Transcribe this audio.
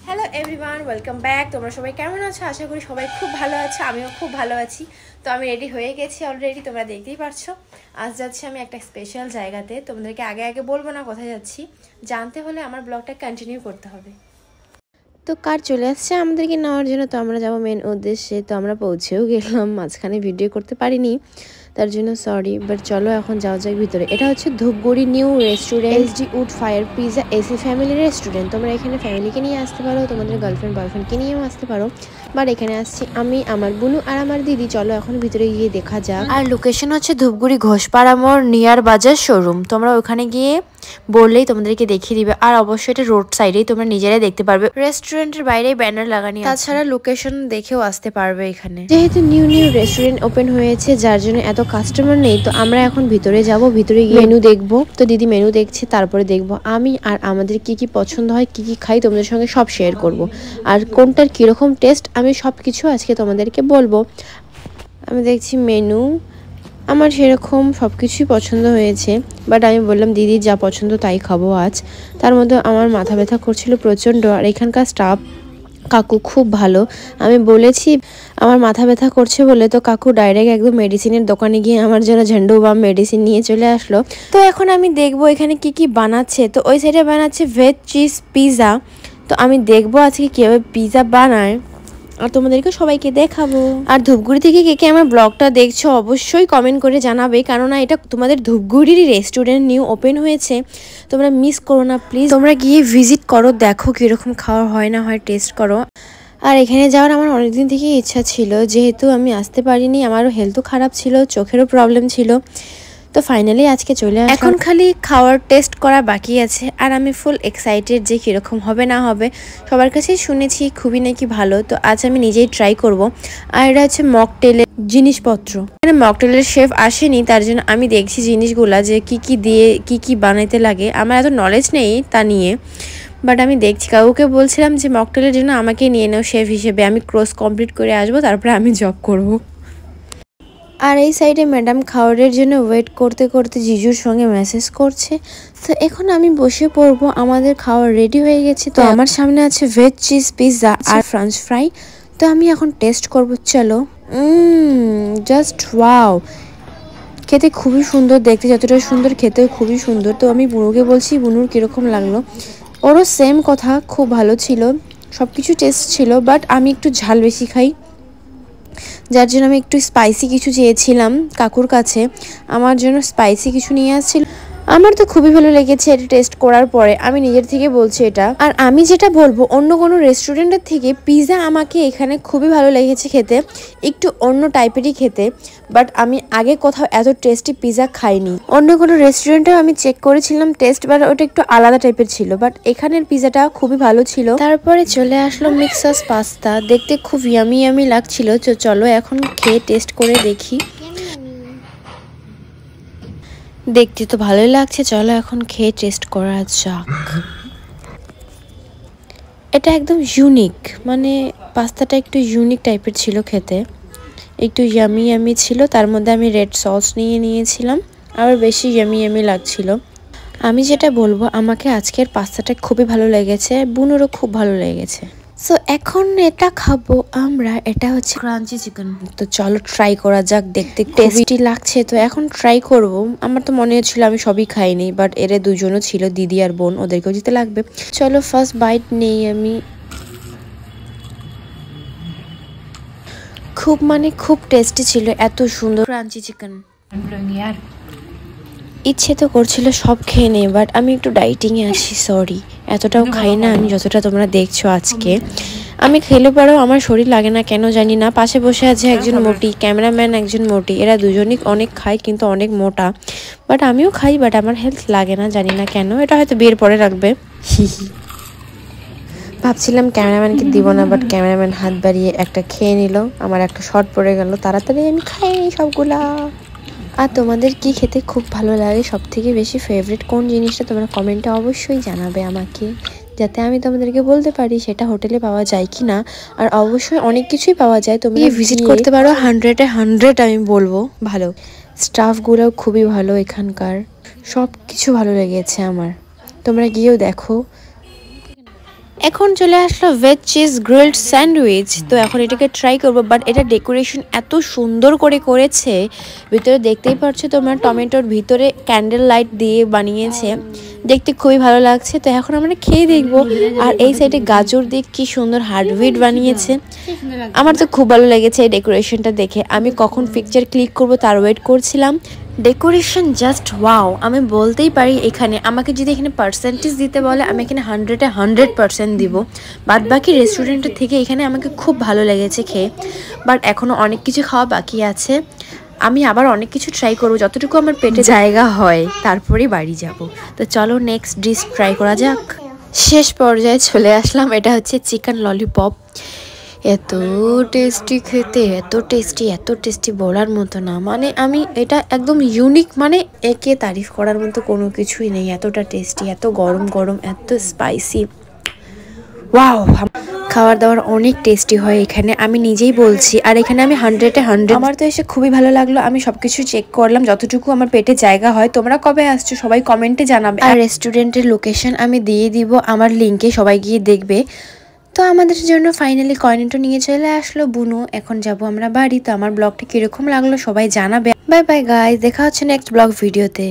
Hello everyone, welcome back. তোমরা সবাই কেমন আছো? আশা করি সবাই খুব ভালো আছো, আমিও খুব ভালো আছি। তো আমি রেডি হয়ে গেছি অলরেডি, তোমরা দেখতেই পারছো। আজ যাচ্ছি আমি একটা স্পেশাল জায়গাতে, তোমাদেরকে আগে আগে বলবো না কোথায় যাচ্ছি, জানতে হলে আমার ব্লগটা কন্টিনিউ করতে হবে। তো কার চলে আসছে আমাদেরকে নেওয়ার জন্য, তো আমরা যাবো মেন উদ্দেশ্যে। তো আমরা পৌঁছেও গেলাম, মাঝখানে ভিডিও করতে পারিনি, তার জন্য সরি। বাট চলো এখন যাওয়া যাক ভিতরে। এটা হচ্ছে Dhupguri new restaurant, SD wood fire pizza AC family restaurant. তোমরা এখানে ফ্যামিলিকে নিয়ে আসতে পারো, তোমাদের গার্লফ্রেন্ড বয়ফ্রেন্ডকে নিয়েও আসতে পারো। বাট এখানে আসছি আমি, আমার বুনু আর আমার দিদি। চলো এখন ভিতরে গিয়ে দেখা যাক। আর লোকেশন হচ্ছে ধূপগুড়ি ঘোষপাড়া মোড় নিয়ার বাজার শোরুম। তোমরা ওখানে গিয়ে বললেই তোমাদেরকে দেখিয়ে দিবে। আর অবশ্যই এটা রোড সাইডেই, তোমরা নিজেরাই দেখতে পারবে। রেস্টুরেন্টের বাইরেই ব্যানার লাগানি, তাছাড়া লোকেশন দেখেও আসতে পারবে এখানে। যেহেতু নিউ রেস্টুরেন্ট ওপেন হয়েছে, যার জন্য এত কাস্টমার নেই। তো আমরা এখন ভিতরে যাব, ভিতরে গিয়ে মেনু দেখবো। তো দিদি মেনু দেখছে, তারপরে দেখবো আমি আর আমাদের কি কি পছন্দ হয়, কি কি খাই, তোমাদের সঙ্গে সব শেয়ার করব। আর কোনটার কিরকম টেস্ট, আমি সব কিছু আজকে তোমাদেরকে বলবো। আমি দেখছি মেনু, আমার সেরকম সব কিছুই পছন্দ হয়েছে। বাট আমি বললাম দিদি যা পছন্দ তাই খাবো আজ। তার মধ্যে আমার মাথা ব্যথা করছিল প্রচণ্ড। আর এখানকার স্টাফ কাকু খুব ভালো। আমি বলেছি আমার মাথা ব্যথা করছে বলে, তো কাকু ডাইরেক্ট একদম মেডিসিনের দোকানে গিয়ে আমার জন্য ঝান্ডু বাম মেডিসিন নিয়ে চলে আসলো। তো এখন আমি দেখবো এখানে কি কি বানাচ্ছে। তো ওই সাইডে বানাচ্ছে ভেজ চিজ পিৎজা। তো আমি দেখবো আজকে কীভাবে পিৎজা বানায়, আর তোমাদেরকে সবাইকে দেখাবো। আর ধূপগুড়ি থেকে কে কে আমার ব্লগটা দেখছো অবশ্যই কমেন্ট করে জানাবে, কেননা এটা তোমাদের ধূপগুড়িরই রেস্টুরেন্ট নিউ ওপেন হয়েছে। তোমরা মিস করো না প্লিজ, তোমরা গিয়ে ভিজিট করো, দেখো কীরকম খাওয়া হয় না হয়, টেস্ট করো। আর এখানে যাওয়ার আমার অনেকদিন থেকেই ইচ্ছা ছিল, যেহেতু আমি আসতে পারিনি, আমারও হেলথও খারাপ ছিল, চোখেরও প্রবলেম ছিল। তো ফাইনালি আজকে চলে আসলাম। এখন খালি খাওয়ার টেস্ট করা বাকি আছে। আর আমি ফুল এক্সাইটেড যে কীরকম হবে না হবে। সবার কাছেই শুনেছি খুবই নাকি ভালো। তো আজ আমি নিজেই ট্রাই করব। আর এটা হচ্ছে মকটেলের জিনিসপত্র। এখানে মকটেলের শেফ আসেনি, তার জন্য আমি দেখছি জিনিসগুলা যে কি কি দিয়ে কি কি বানাইতে লাগে। আমার এত নলেজ নেই তা নিয়ে, বাট আমি দেখছি। কাউকে বলছিলাম যে মকটেলের জন্য আমাকে নিয়ে নাও শেফ হিসেবে, আমি কোর্স কমপ্লিট করে আসবো, তারপরে আমি জব করব। আর এই সাইডে ম্যাডাম খাওয়ারের জন্য ওয়েট করতে করতে জিজুর সঙ্গে মেসেজ করছে। তো এখন আমি বসে পড়বো, আমাদের খাওয়ার রেডি হয়ে গেছে। তো আমার সামনে আছে ভেজ চিজ পিৎজা আর ফ্রেঞ্চ ফ্রাই। তো আমি এখন টেস্ট করবো, চলো। জাস্ট ওয়াও, খেতে খুবই সুন্দর, দেখতে যতটা সুন্দর খেতেও খুবই সুন্দর। তো আমি বুনুকে বলছি বুনুর কীরকম লাগলো, ওরও সেম কথা, খুব ভালো ছিল, সব কিছু টেস্ট ছিল। বাট আমি একটু ঝাল বেশি খাই, যার জন্য আমি একটু স্পাইসি কিছু চেয়েছিলাম কাকুর কাছে, আমার জন্য স্পাইসি কিছু নিয়ে আসছিল। আমার তো খুবই ভালো লেগেছে এটা টেস্ট করার পরে, আমি নিজের থেকে বলছি এটা। আর আমি যেটা বলবো, অন্য কোনো রেস্টুরেন্টের থেকে পিৎজা আমাকে এখানে খুবই ভালো লেগেছে খেতে, একটু অন্য টাইপেরই খেতে। বাট আমি আগে কোথাও এত টেস্টি পিৎজা খাইনি। অন্য কোনো রেস্টুরেন্টেও আমি চেক করেছিলাম টেস্ট, বাট ওটা একটু আলাদা টাইপের ছিল। বাট এখানের পিৎজাটা খুবই ভালো ছিল। তারপরে চলে আসলো মিক্সাস পাস্তা, দেখতে খুব ইয়ামি ইয়ামি লাগছিল। তো চলো এখন খেয়ে টেস্ট করে দেখি। দেখতে তো ভালোই লাগছে, চলো এখন খেয়ে টেস্ট করা যাক। এটা একদম ইউনিক, মানে পাস্তাটা একটু ইউনিক টাইপের ছিল খেতে, একটু ইয়ামি ইয়ামি ছিল। তার মধ্যে আমি রেড সস নিয়েছিলাম, আবার বেশি ইয়ামি ইয়ামি লাগছিল। আমি যেটা বলবো, আমাকে আজকের পাস্তাটা খুবই ভালো লেগেছে, বুনুরও খুব ভালো লেগেছে। সো এখন এটা খাবো আমরা, এটা হচ্ছে ক্রাঞ্চি চিকেন। তো চলো ট্রাই করা যাক, দেখতে টেস্টি লাগছে। তো এখন ট্রাই করব। আমার তো মনে হচ্ছিল আমি সবই খাইনি, বাট এরা দুজনও ছিল, দিদি আর বোন, ওদেরকেও দিতে লাগবে। চলো ফার্স্ট বাইট নেই আমি। খুব মানে খুব টেস্টি ছিল, এত সুন্দর ক্রাঞ্চি চিকেন। ইচ্ছে তো করছিল সব খেয়ে নেই, বাট আমি একটু ডাইটিংয়ে আছি, সরি। এতটাও খাই না আমি যতটা তোমরা দেখছো আজকে। আমি খেলে পরেও আমার শরীর লাগে না কেন জানি না। পাশে বসে আছে একজন মোটি, ক্যামেরাম্যান একজন মোটি, এরা দুজনই অনেক খায় কিন্তু অনেক মোটা। বাট আমিও খাই, বাট আমার হেলথ লাগে না, জানি না কেন। এটা হয়তো বিয়ের পরে রাখবে। ভাবছিলাম ক্যামেরাম্যানকে দিব না, বাট ক্যামেরাম্যান হাত বাড়িয়ে একটা খেয়ে নিল, আমার একটা শর্ট পড়ে গেল, তাড়াতাড়ি আমি খাই সবগুলা। আর তোমাদের কি খেতে খুব ভালো লাগে, সব থেকে বেশি ফেভারিট কোন জিনিসটা, তোমরা কমেন্টে অবশ্যই জানাবে আমাকে, যাতে আমি তোমাদেরকে বলতে পারি সেটা হোটেলে পাওয়া যায় কি না। আর অবশ্যই অনেক কিছুই পাওয়া যায়, তোমরা ভিজিট করতে পারো। 100-এ 100 আমি বলবো ভালো। স্টাফগুলোও খুবই ভালো, এখানকার সব কিছু ভালো লেগেছে আমার। তোমরা গিয়েও দেখো। এখন চলে আসলো ভেজ চিজ গ্রিলড স্যান্ডউইচ। তো এখন এটাকে ট্রাই করবো, বাট এটা ডেকোরেশন এত সুন্দর করে করেছে, ভিতরে দেখতেই পাচ্ছ তোমরা টমেটোর ভিতরে ক্যান্ডেল লাইট দিয়ে বানিয়েছে, দেখতে খুবই ভালো লাগছে। তো এখন আমরা খেয়ে দেখবো। আর এই সাইডে গাজর দিয়ে কি সুন্দর হার্টবিট বানিয়েছে, আমার তো খুব ভালো লেগেছে এই ডেকোরেশনটা দেখে। আমি কখন পিকচার ক্লিক করব তার ওয়েট করছিলাম। ডেকোরেশন জাস্ট ওয়াও, আমি বলতেই পারি। এখানে আমাকে যদি এখানে পার্সেন্টেজ দিতে বলে আমি এখানে 100-এ 100% দিব। বাদ বাকি রেস্টুরেন্টের থেকে এখানে আমাকে খুব ভালো লেগেছে খেয়ে, বাট এখনও অনেক কিছু খাওয়া বাকি আছে। আমি আবার অনেক কিছু ট্রাই করবো, যতটুকু আমার পেটে জায়গা হয় তারপরেই বাড়ি যাব। তো চলো নেক্সট ডিশ ট্রাই করা যাক। শেষ পর্যায়ে চলে আসলাম, এটা হচ্ছে চিকেন ললিপপ। এত টেস্টি খেতে, এত টেস্টি বলার মতো না। মানে আমি এটা একদম ইউনিক, মানে একে তারিফ করার মতো কোনো কিছুই নেই। এতটা টেস্টি, এত গরম গরম, এত স্পাইসি, ওয়াও। খাবার দাবার অনেক টেস্টি হয় এখানে, আমি নিজেই বলছি। আর এখানে আমি 100-এ 100, আমার তো এসে খুবই ভালো লাগলো। আমি সবকিছু চেক করলাম যতটুকু আমার পেটে জায়গা হয়। তোমরা কবে আসছো সবাই কমেন্টে জানাবে। আর রেস্টুরেন্টের লোকেশন আমি দিয়ে দিব আমার লিঙ্কে, সবাই গিয়ে দেখবে। তো আমাদের জন্য ফাইনালি কর্নেটো নিয়ে চলে আসলো বুনু। এখন যাব আমরা বাড়ি। তো আমার ব্লগটা কিরকম লাগলো সবাই জানাবে। বাই বাই গাইস, দেখা হচ্ছে নেক্সট ব্লগ ভিডিওতে।